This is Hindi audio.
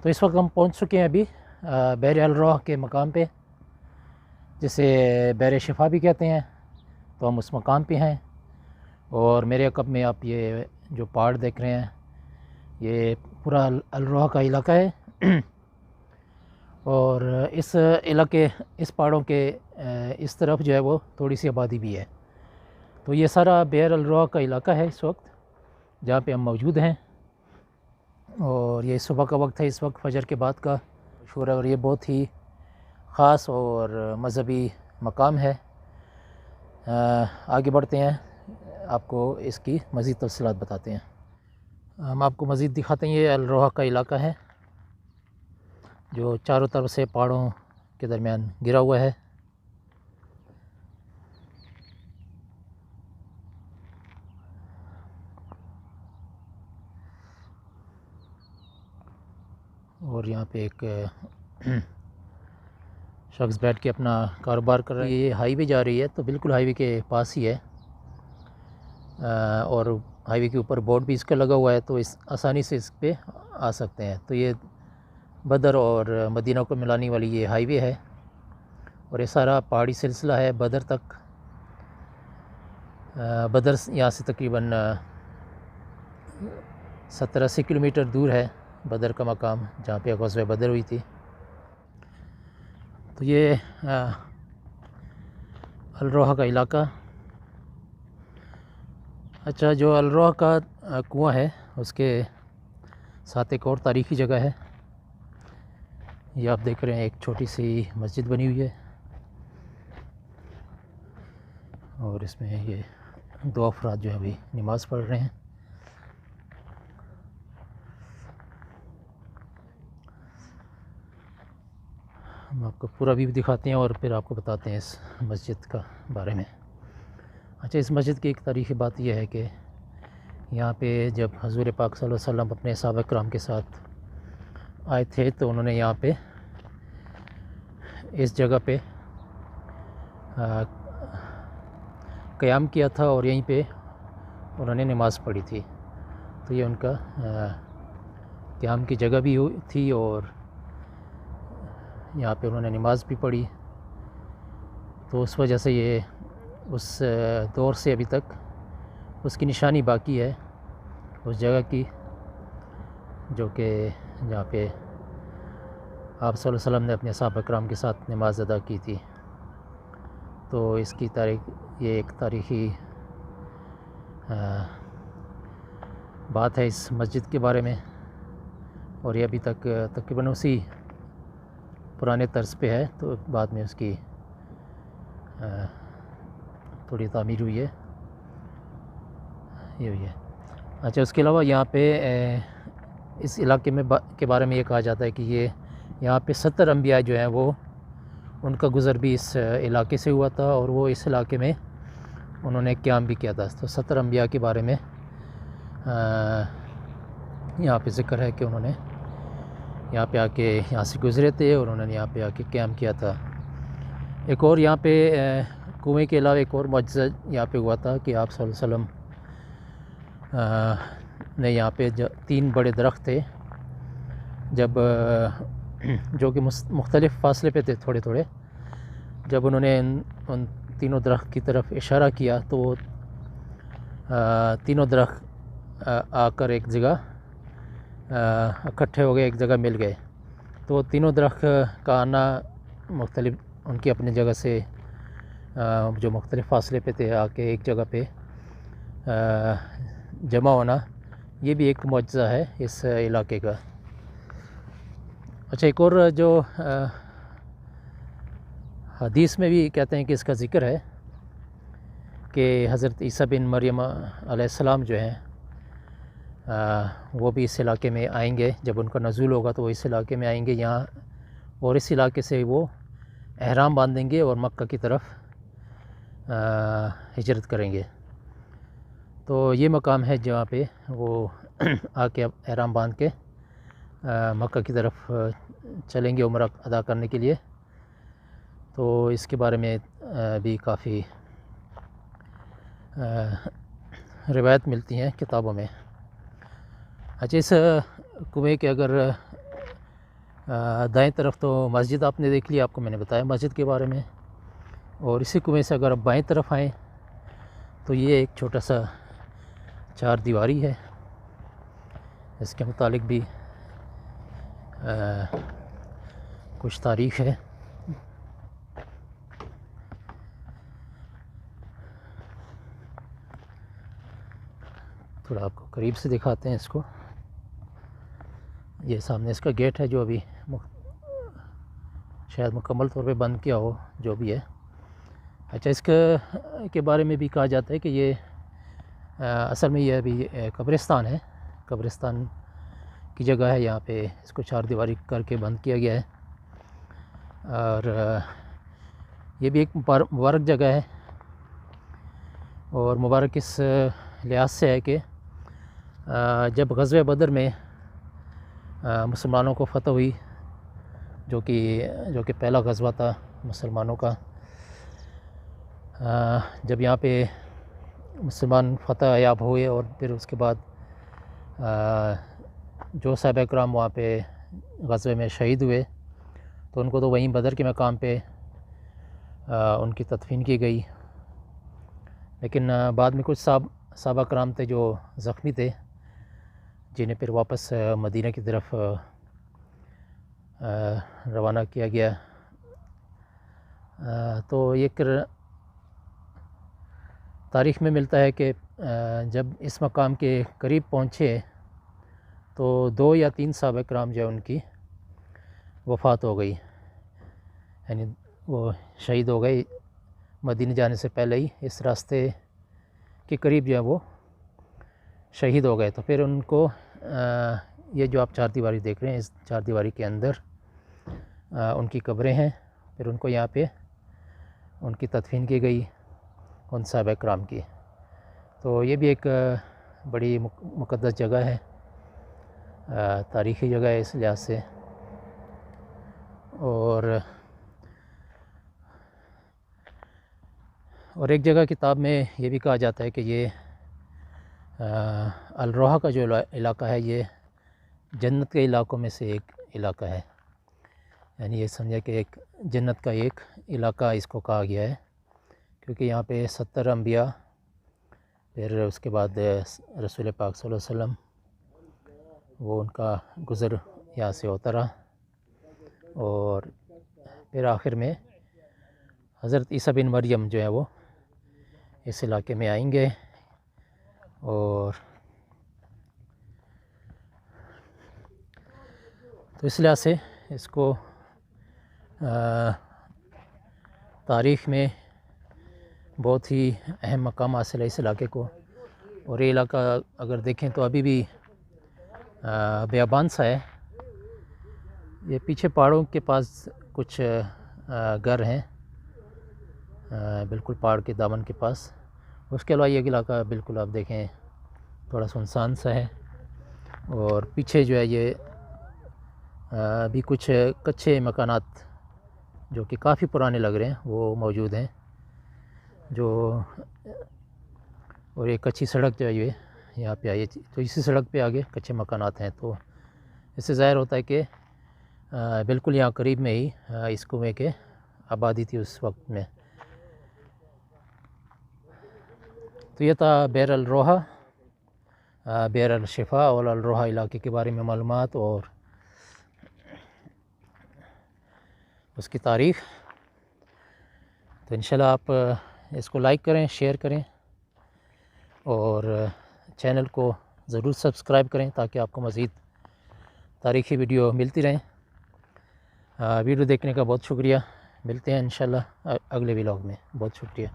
तो इस वक्त हम पहुंच चुके हैं अभी बहर अलरोह के मकाम पे, जिसे बहर शिफा भी कहते हैं। तो हम उस मकाम पे हैं और मेरे अक़ब में आप ये जो पहाड़ देख रहे हैं, ये पूरा अलरोह का इलाका है। और इस इलाके, इस पहाड़ों के इस तरफ जो है वो थोड़ी सी आबादी भी है। तो ये सारा बहर अलरोह का इलाका है इस वक्त जहाँ पे हम मौजूद हैं। और ये सुबह का वक्त है, इस वक्त फजर के बाद का मशहूर है और ये बहुत ही ख़ास और मज़हबी मकाम है। आगे बढ़ते हैं, आपको इसकी मज़ीद तफ़सीलात बताते हैं। हम आपको मज़ीद दिखाते हैं। ये अलरोहा का इलाका है जो चारों तरफ से पहाड़ों के दरमियान घिरा हुआ है। और यहाँ पे एक शख्स बैठ के अपना कारोबार कर रहा है। ये हाईवे जा रही है, तो बिल्कुल हाईवे के पास ही है। और हाईवे के ऊपर बोर्ड भी इसका लगा हुआ है, तो इस आसानी से इस पे आ सकते हैं। तो ये बदर और मदीना को मिलाने वाली ये हाईवे है और ये सारा पहाड़ी सिलसिला है बदर तक। बदर यहाँ से तकरीबन 70-80 किलोमीटर दूर है बदर का मकाम, जहाँ पे ग़ज़वा बदर हुई थी। तो ये अलरोहा का इलाका। अच्छा, जो अलरोहा का कुआं है उसके साथ एक और तारीख़ी जगह है। ये आप देख रहे हैं, एक छोटी सी मस्जिद बनी हुई है और इसमें ये 2 अफराद जो है अभी नमाज़ पढ़ रहे हैं। हम आपको पूरा व्यू दिखाते हैं और फिर आपको बताते हैं इस मस्जिद का बारे में। अच्छा, इस मस्जिद की एक तारीख़ी बात यह है कि यहाँ पे जब हज़ूर पाक सल्लल्लाहु अलैहि वसल्लम अपने सहाबा किराम के साथ आए थे, तो उन्होंने यहाँ पे इस जगह पे क़याम किया था और यहीं पे उन्होंने नमाज़ पढ़ी थी। तो ये उनका क़याम की जगह भी थी और यहाँ पे उन्होंने नमाज़ भी पढ़ी। तो उस वजह से ये उस दौर से अभी तक उसकी निशानी बाकी है उस जगह की, जो कि जहाँ पे आप सल्लल्लाहु अलैहि वसल्लम ने अपने सहाबा किराम के साथ नमाज अदा की थी। तो इसकी ये एक तारीख़ी बात है इस मस्जिद के बारे में। और ये अभी तक तकरीबन उसी पुराने तर्ज पे है, तो बाद में उसकी थोड़ी तामीर हुई है, ये हुई है। अच्छा, उसके अलावा यहाँ पे इस इलाके में के बारे में ये कहा जाता है कि ये यहाँ पे 70 अंबिया जो हैं वो उनका गुज़र भी इस इलाके से हुआ था और वो इस इलाके में उन्होंने क़याम भी किया था। तो 70 अंबिया के बारे में यहाँ पे ज़िक्र है कि उन्होंने यहाँ पे आके यहाँ से गुज़रे थे और उन्होंने यहाँ पे आके क़याम किया था। एक और यहाँ पे कुएँ के अलावा एक और मौजज़ा यहाँ पे हुआ था कि आप सल्लल्लाहु अलैहि वसल्लम ने यहाँ पे 3 बड़े दरख्त थे, जब जो कि मुख्तलिफ़ फ़ासले पे थे थोड़े थोड़े, जब उन्होंने उन तीनों दरख्त की तरफ इशारा किया तो वो तीनों दरख्त आकर एक जगह इकट्ठे हो गए, एक जगह मिल गए। तो तीनों दरख्त का आना मुख्तलिफ़ उनकी अपनी जगह से जो मुख्तलिफ़ फ़ासले पे थे आके एक जगह पे जमा होना, ये भी एक मौजज़ा है इस इलाके का। अच्छा, एक और जो हदीस में भी कहते हैं कि इसका ज़िक्र है कि हज़रत ईसा बिन मरियम अलैहिस्सलाम जो हैं वो भी इस इलाके में आएंगे। जब उनका नज़ूल होगा तो वो इस इलाके में आएंगे यहाँ, और इस इलाके से वो एहराम बांधेंगे और मक्का की तरफ हिजरत करेंगे। तो ये मकाम है जहाँ पे वो आके अब एहराम बांध के मक्का की तरफ चलेंगे उम्रा अदा करने के लिए। तो इसके बारे में भी काफ़ी रिवायत मिलती हैं किताबों में। अच्छा, इस कुएँ के अगर दाएं तरफ तो मस्जिद आपने देख लिया, आपको मैंने बताया मस्जिद के बारे में। और इसी कुएं से अगर आप बाएं तरफ आएँ तो ये एक छोटा सा 4 दीवारी है। इसके मुतालिक भी कुछ तारीख़ है। थोड़ा आपको करीब से दिखाते हैं इसको। ये सामने इसका गेट है जो अभी शायद मुकम्मल तौर पे बंद किया हो, जो भी है। अच्छा, इसके के बारे में भी कहा जाता है कि ये असल में ये अभी कब्रिस्तान है, कब्रिस्तान की जगह है। यहाँ पे इसको 4 दीवारी करके बंद किया गया है। और ये भी एक मुबारक जगह है। और मुबारक इस लिहाज से है कि जब ग़ज़वे बदर में मुसलमानों को फ़तह हुई, जो कि पहला ग़ज़वा था मुसलमानों का, जब यहाँ पे मुसलमान फ़तह याब हुए और फिर उसके बाद जो सहाबा किराम वहाँ पे ग़ज़वे में शहीद हुए तो उनको तो वहीं बदर के मकाम पे उनकी तदफ़ीन की गई। लेकिन बाद में कुछ सहाबा किराम थे जो ज़ख्मी थे, जिन्हें फिर वापस मदीना की तरफ रवाना किया गया। तो ये तारीख़ में मिलता है कि जब इस मकाम के करीब पहुँचे तो 2 या 3 सहाबा किराम जो उनकी वफ़ात हो गई, यानी वो शहीद हो गए मदीने जाने से पहले ही, इस रास्ते के करीब जो है वो शहीद हो गए। तो फिर उनको ये जो आप 4 दीवारी देख रहे हैं, इस 4 दीवारी के अंदर उनकी कब्रें हैं। फिर उनको यहाँ पे उनकी तदफ़ीन की गई, उन सहाबा किराम की। तो ये भी एक बड़ी मुक़द्दस जगह है, तारीख़ी जगह है इस लिहाज से। और एक जगह किताब में ये भी कहा जाता है कि ये अल रोहा का जो इलाका है ये जन्नत के इलाकों में से एक इलाका है। यानी ये समझे कि एक जन्नत का एक इलाका इसको कहा गया है, क्योंकि यहाँ पे 70 अम्बिया, फिर उसके बाद रसूल पाक सल्लल्लाहु अलैहि वसल्लम, वो उनका गुज़र यहाँ से होता रहा। और फिर आखिर में हज़रत ईसा बिन मरियम जो है वो इस इलाके में आएंगे। और तो इस लिहाज से इसको तारीख़ में बहुत ही अहम मकाम हासिल है इस इलाके को। और ये इलाका अगर देखें तो अभी भी बियाबान सा है। ये पीछे पहाड़ों के पास कुछ घर हैं, बिल्कुल पहाड़ के दामन के पास। उसके अलावा ये इलाका बिल्कुल आप देखें थोड़ा सुनसान सा है। और पीछे जो है ये भी कुछ कच्चे मकानात जो कि काफ़ी पुराने लग रहे हैं वो मौजूद हैं जो। और एक कच्ची सड़क जो है ये यहाँ पे आई, तो इसी सड़क पे आगे कच्चे मकानात हैं। तो इससे ज़ाहिर होता है कि बिल्कुल यहाँ करीब में ही इस कुएँ के आबादी थी उस वक्त में। तो ये था बिर अल रोहा, बिर अल शिफा और अल रोहा इलाके के बारे में मालूमात और उसकी तारीख़। तो इंशाल्लाह आप इसको लाइक करें, शेयर करें और चैनल को ज़रूर सब्सक्राइब करें ताकि आपको मज़ीद तारीख़ी वीडियो मिलती रहें। वीडियो देखने का बहुत शुक्रिया। मिलते हैं इंशाल्लाह अगले व्लॉग में। बहुत शुक्रिया।